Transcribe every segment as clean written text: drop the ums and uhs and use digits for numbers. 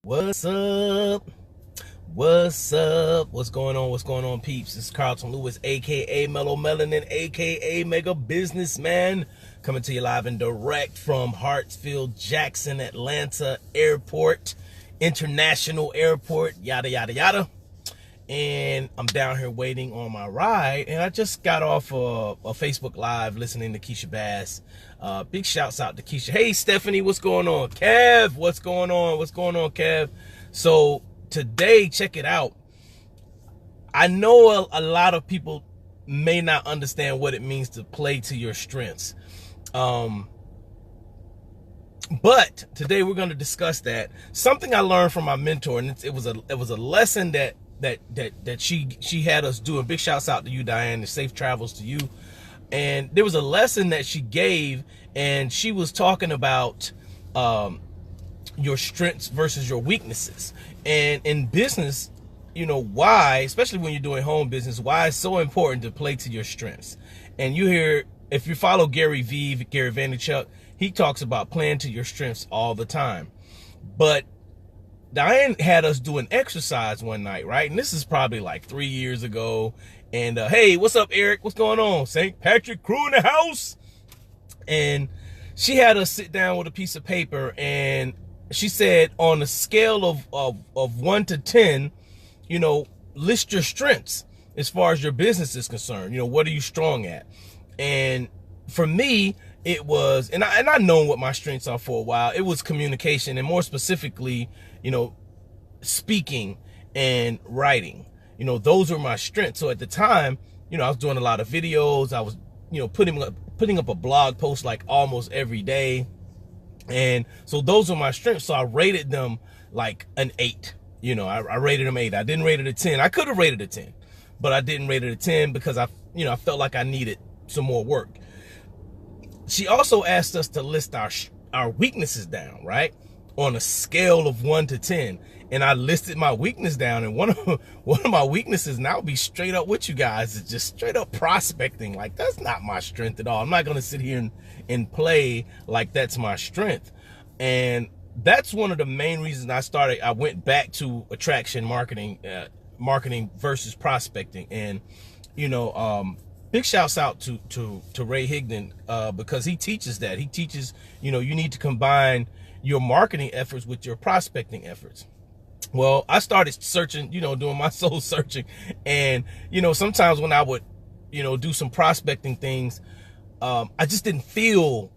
What's up? What's up? What's going on? What's going on, peeps? It's Carlton Lewis, aka Mellow Melanin, aka Mega Businessman, coming to you live and direct from Hartsfield Jackson Atlanta Airport, International Airport, yada yada yada. And I'm down here waiting on my ride, and I just got off a Facebook Live listening to Keisha Bass. Big shouts out to Keisha. Hey, Stephanie, what's going on? Kev, what's going on? What's going on, Kev? So today, check it out. I know a lot of people may not understand what it means to play to your strengths. But today we're going to discuss that. Something I learned from my mentor, and it was a lesson that she had us do. A big shouts out to you, Diane, and safe travels to you. And there was a lesson that she gave, and she was talking about your strengths versus your weaknesses. And in business, you know why, especially when you're doing home business, why it's so important to play to your strengths. And you hear, if you follow Gary Vaynerchuk, he talks about playing to your strengths all the time. But Diane had us do an exercise one night, right? And this is probably like 3 years ago. And hey, what's up, Eric? What's going on? St. Patrick crew in the house. And she had us sit down with a piece of paper, and she said, on a scale of 1 to 10, you know, list your strengths as far as your business is concerned. You know, what are you strong at? And for me, it was, and I known what my strengths are for a while. It was communication, and more specifically, you know, speaking and writing. You know, those were my strengths. So at the time, you know, I was doing a lot of videos. I was, you know, putting up a blog post like almost every day. And so those are my strengths. So I rated them like an 8. You know, I rated them 8. I didn't rate it a 10. I could have rated a 10, but I didn't rate it a 10 because I felt like I needed some more work. She also asked us to list our weaknesses down, right? On a scale of 1 to 10. And I listed my weakness down, and one of my weaknesses, and I'll be straight up with you guys, is just straight up prospecting. Like, that's not my strength at all. I'm not gonna sit here and play like that's my strength. And that's one of the main reasons I went back to attraction marketing, marketing versus prospecting. And you know, big shouts out to Ray Higdon, because he teaches that. He teaches, you know, you need to combine your marketing efforts with your prospecting efforts. Well, I started searching, you know, doing my soul searching. And, you know, sometimes when I would, you know, do some prospecting things, I didn't feel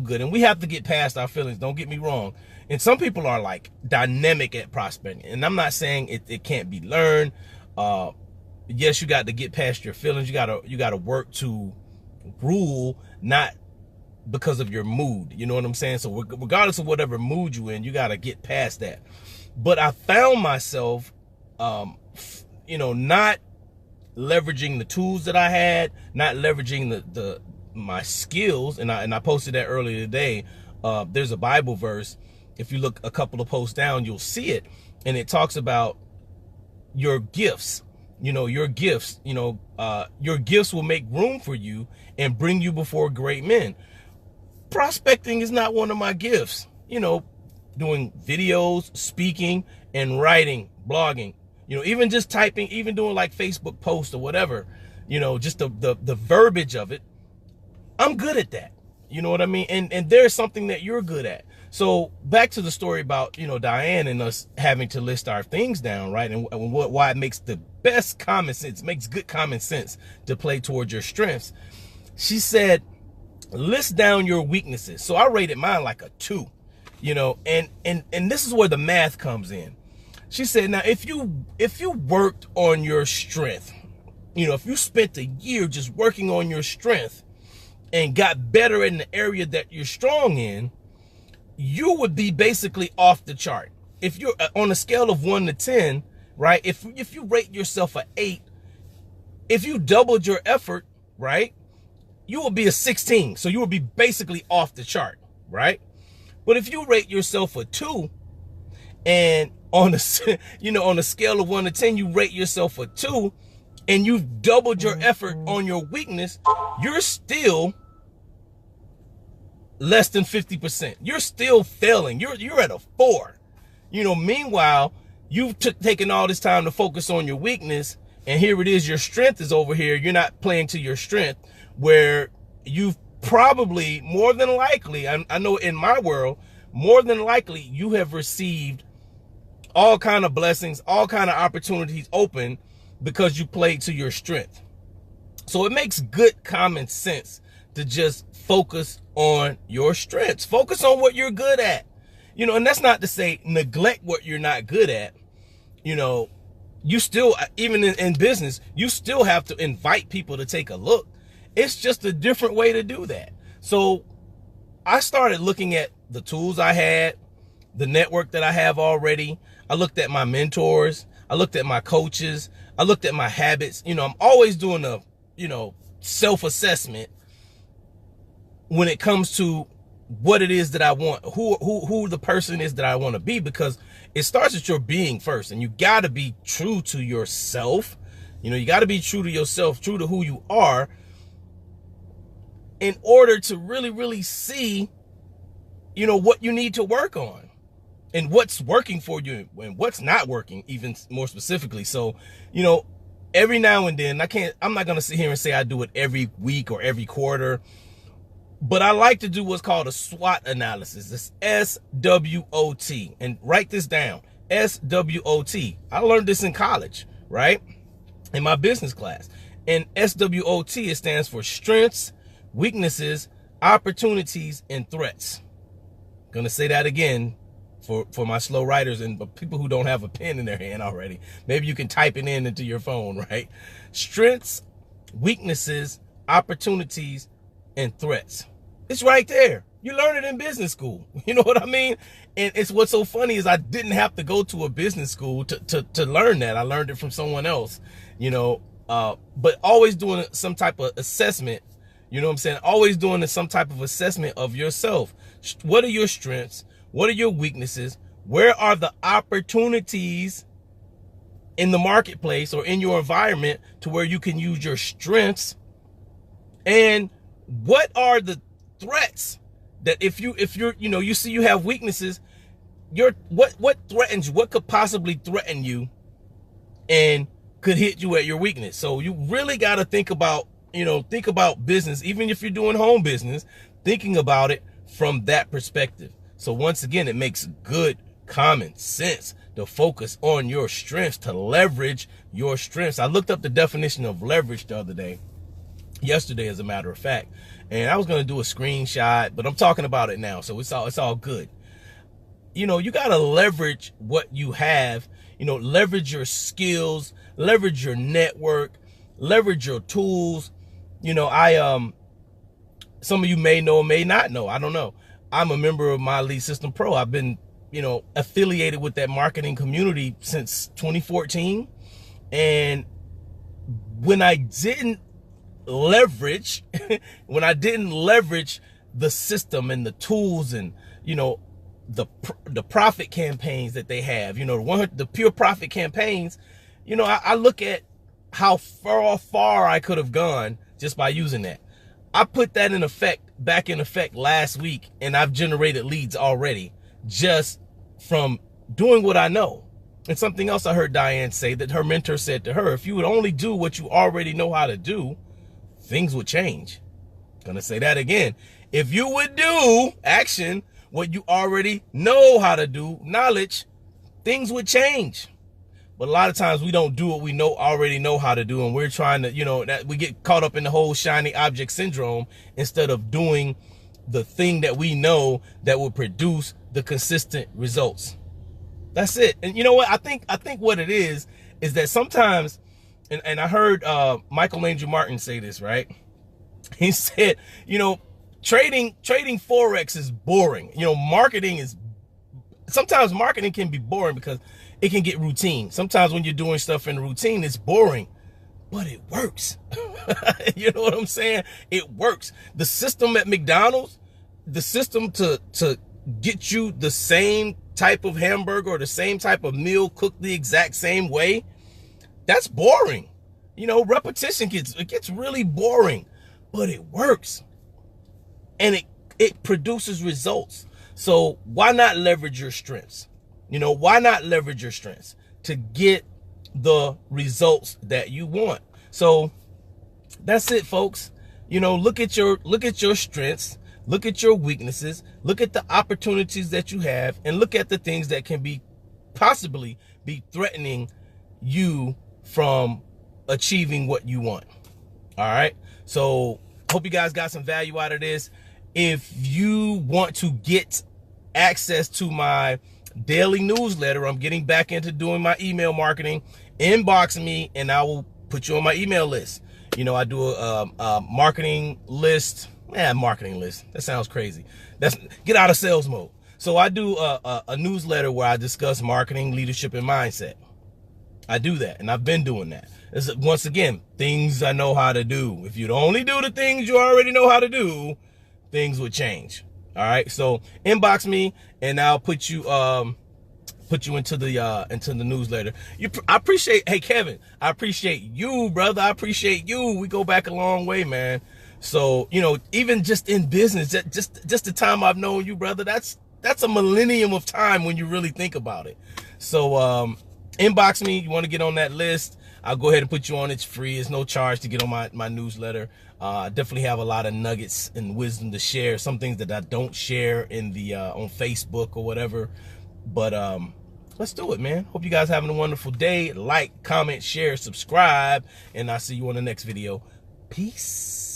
good. And we have to get past our feelings. Don't get me wrong. And some people are like dynamic at prospecting. And I'm not saying it can't be learned. Yes, you got to get past your feelings. You gotta work to rule, not because of your mood. You know what I'm saying? So regardless of whatever mood you in, you got to get past that. But I found myself, you know, not leveraging the tools that I had, not leveraging my skills. And I posted that earlier today. There's a Bible verse. If you look a couple of posts down, you'll see it. And it talks about your gifts. You know, your gifts, you know, your gifts will make room for you and bring you before great men. Prospecting is not one of my gifts. You know, doing videos, speaking, and writing, blogging, you know, even just typing, even doing like Facebook posts or whatever, you know, just the verbiage of it. I'm good at that. You know what I mean? And there's something that you're good at. So back to the story about, you know, Diane and us having to list our things down, right? And why it makes the best common sense, makes good common sense to play towards your strengths. She said, list down your weaknesses. So I rated mine like a 2, you know, and this is where the math comes in. She said, now, if you worked on your strength, you know, if you spent a year just working on your strength and got better in the area that you're strong in, you would be basically off the chart. If you're on a scale of 1 to 10, right? If you rate yourself an 8, if you doubled your effort, right, you will be a 16. So you will be basically off the chart, right? But if you rate yourself a 2, and on a, you know, on a scale of 1 to 10, you rate yourself a 2, and you've doubled your effort on your weakness, you're still less than 50%. You're still failing. You're at a 4. Meanwhile, you've taken all this time to focus on your weakness, and here it is, your strength is over here. You're not playing to your strength, where you've probably, more than likely, I know in my world, more than likely, you have received all kind of blessings, all kind of opportunities open because you played to your strength. So it makes good common sense to just focus on your strengths. Focus on what you're good at. And that's not to say neglect what you're not good at. You still, even in business, you still have to invite people to take a look. It's just a different way to do that. So I started looking at the tools I had, the network that I have already. I looked at my mentors. I looked at my coaches. I looked at my habits. I'm always doing a, self-assessment when it comes to what it is that I want, who the person is that I want to be, because it starts with your being first, and you got to be true to yourself. You got to be true to yourself, true to who you are, in order to really, really see, what you need to work on and what's working for you and what's not working, even more specifically. So, every now and then, I'm not going to sit here and say I do it every week or every quarter, but I like to do what's called a SWOT analysis. It's SWOT, and write this down, SWOT. I learned this in college, right? In my business class. And SWOT, it stands for strengths, weaknesses, opportunities, and threats. Gonna say that again for my slow writers and people who don't have a pen in their hand already. Maybe you can type it into your phone, right? Strengths, weaknesses, opportunities, and threats. It's right there. You learn it in business school. You know what I mean? And it's what's so funny is I didn't have to go to a business school to learn that. I learned it from someone else, but always doing some type of assessment. You know what I'm saying? Always doing some type of assessment of yourself. What are your strengths? What are your weaknesses? Where are the opportunities in the marketplace or in your environment to where you can use your strengths? And what are the threats that if you're you see you have weaknesses, what threatens you? What could possibly threaten you and could hit you at your weakness? So you really got to think about business, even if you're doing home business, thinking about it from that perspective. So once again, it makes good common sense to focus on your strengths, to leverage your strengths. I looked up the definition of leverage the other day, yesterday as a matter of fact, and I was going to do a screenshot, but I'm talking about it now, so it's all good. You got to leverage what you have, leverage your skills, leverage your network, leverage your tools. Some of you may know or may not know, I don't know. I'm a member of My Lead System Pro. I've been, affiliated with that marketing community since 2014. And when I didn't leverage, the system and the tools and, the profit campaigns that they have, the pure profit campaigns, I look at how far I could have gone just by using that. I put that back in effect last week, and I've generated leads already just from doing what I know. And something else I heard Diane say that her mentor said to her, if you would only do what you already know how to do, things would change. Gonna say that again. If you would do what you already know how to do, knowledge, things would change. But a lot of times we don't do what we already know how to do, and we're trying to, that we get caught up in the whole shiny object syndrome instead of doing the thing that we know that will produce the consistent results. That's it. And you know what? I think what it is that sometimes, and I heard Michael Angel Martin say this, right? He said, trading Forex is boring. Sometimes marketing can be boring because it can get routine. Sometimes when you're doing stuff in routine, it's boring, but it works. You know what I'm saying? It works. The system at McDonald's, the system to get you the same type of hamburger or the same type of meal cooked the exact same way, that's boring. Repetition gets really boring, but it works. And it produces results. So why not leverage your strengths? You know, why not leverage your strengths to get the results that you want? So that's it, folks. You know, look at your strengths, look at your weaknesses, look at the opportunities that you have, and look at the things that can be possibly be threatening you from achieving what you want. All right. So hope you guys got some value out of this. If you want to get access to my daily newsletter, I'm getting back into doing my email marketing. Inbox me and I will put you on my email list. You know, I do a marketing list. Marketing list. That sounds crazy. Get out of sales mode. So I do a newsletter where I discuss marketing, leadership, and mindset. I do that, and I've been doing that. Once again, things I know how to do. If you'd only do the things you already know how to do, things would change. All right, so inbox me, and I'll put you into the newsletter. I appreciate. Hey, Kevin, I appreciate you, brother. I appreciate you. We go back a long way, man. So, you know, even just in business, just the time I've known you, brother, that's a millennium of time when you really think about it. So, inbox me. You want to get on that list, I'll go ahead and put you on. It's free. It's no charge to get on my newsletter. Definitely have a lot of nuggets and wisdom to share. Some things that I don't share in the on Facebook or whatever. But let's do it, man. Hope you guys having a wonderful day. Like, comment, share, subscribe, and I'll see you on the next video. Peace.